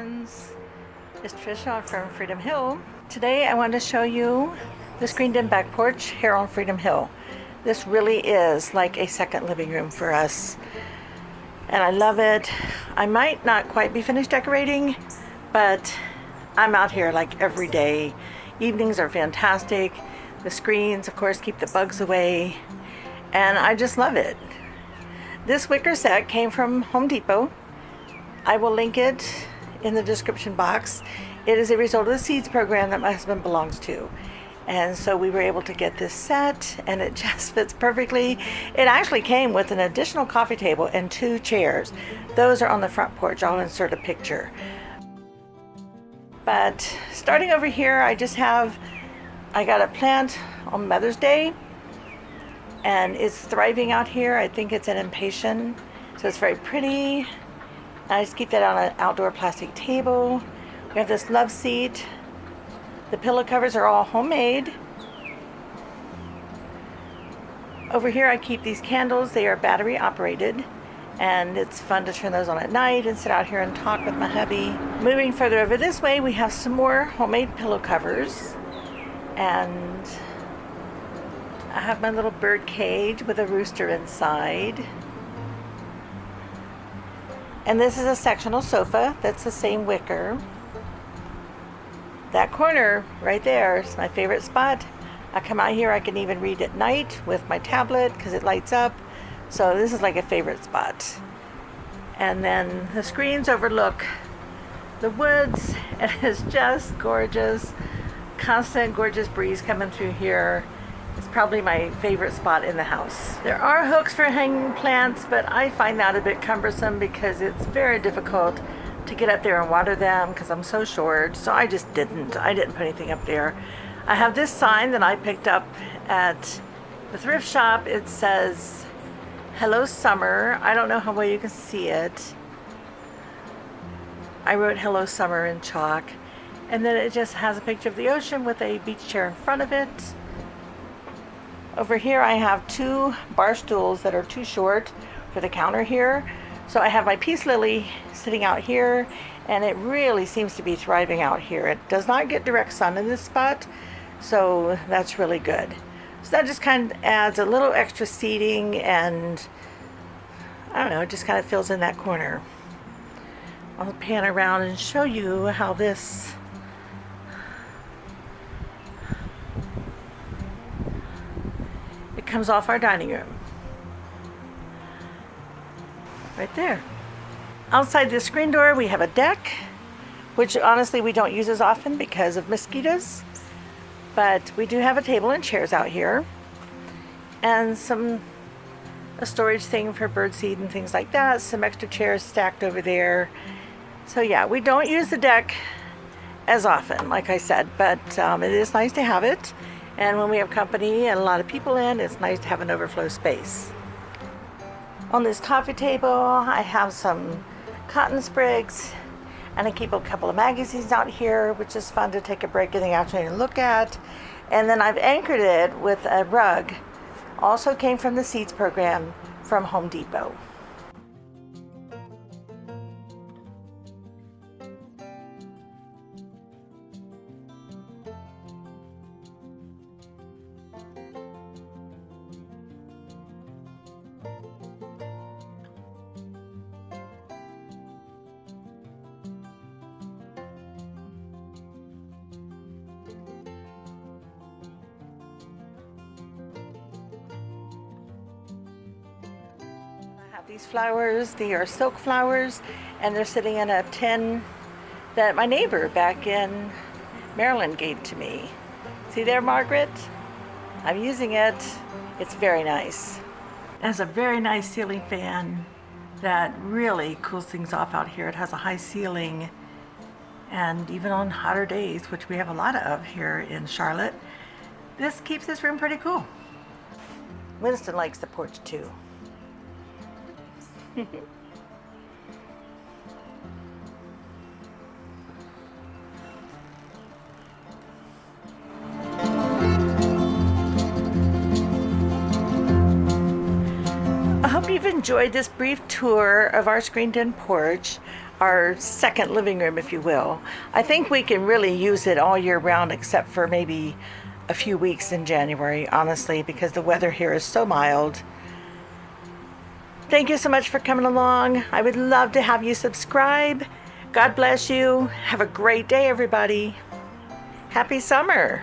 friends, it's Trisha from Freedom Hill. Today I want to show you the screened-in back porch here on Freedom Hill. This really is like a second living room for us, and I love it. I might not quite be finished decorating, but I'm out here like every day. Evenings are fantastic. The screens, of course, keep the bugs away, and I just love it. This wicker set came from Home Depot. I will link it in the description box. It is a result of the seeds program that my husband belongs to. And so we were able to get this set, and it just fits perfectly. It actually came with an additional coffee table and 2 chairs. Those are on the front porch. I'll insert a picture. But starting over here, I got a plant on Mother's Day, and it's thriving out here. I think it's an impatient, so it's very pretty. I just keep that on an outdoor plastic table. We have this love seat. The pillow covers are all homemade. Over here I keep these candles. They are battery operated, and it's fun to turn those on at night and sit out here and talk with my hubby. Moving further over this way, we have some more homemade pillow covers, and I have my little bird cage with a rooster inside. And this is a sectional sofa that's the same wicker. That corner right there is my favorite spot. I come out here, I can even read at night with my tablet because it lights up. So this is like a favorite spot. And then the screens overlook the woods, and it's just gorgeous. Constant gorgeous breeze coming through here. It's probably my favorite spot in the house. There are hooks for hanging plants, but I find that a bit cumbersome because it's very difficult to get up there and water them because I'm so short. So I didn't put anything up there. I have this sign that I picked up at the thrift shop. It says, "Hello Summer." I don't know how well you can see it. I wrote "Hello Summer" in chalk. And then it just has a picture of the ocean with a beach chair in front of it. Over here I have 2 bar stools that are too short for the counter here. So I have my peace lily sitting out here, and it really seems to be thriving out here. It does not get direct sun in this spot, so that's really good. So that just kind of adds a little extra seating, and I don't know, it just kind of fills in that corner. I'll pan around and show you how this comes off our dining room. Right there. Outside the screen door we have a deck, which honestly we don't use as often because of mosquitoes, but we do have a table and chairs out here, and a storage thing for birdseed and things like that. Some extra chairs stacked over there. So yeah, we don't use the deck as often, like I said, but it is nice to have it. And when we have company and a lot of people in, it's nice to have an overflow space. On this coffee table, I have some cotton sprigs, and I keep a couple of magazines out here, which is fun to take a break in the afternoon and look at. And then I've anchored it with a rug. Also came from the seeds program from Home Depot. These flowers, they are silk flowers, and they're sitting in a tin that my neighbor back in Maryland gave to me. See there, Margaret? I'm using it. It's very nice. It has a very nice ceiling fan that really cools things off out here. It has a high ceiling, and even on hotter days, which we have a lot of here in Charlotte, this keeps this room pretty cool. Winston likes the porch too. I hope you've enjoyed this brief tour of our screened-in porch. our second living room, if you will. I think we can really use it all year round except for maybe a few weeks in January, honestly, because the weather here is so mild. Thank you so much for coming along. I would love to have you subscribe. God bless you. Have a great day, everybody. Happy summer.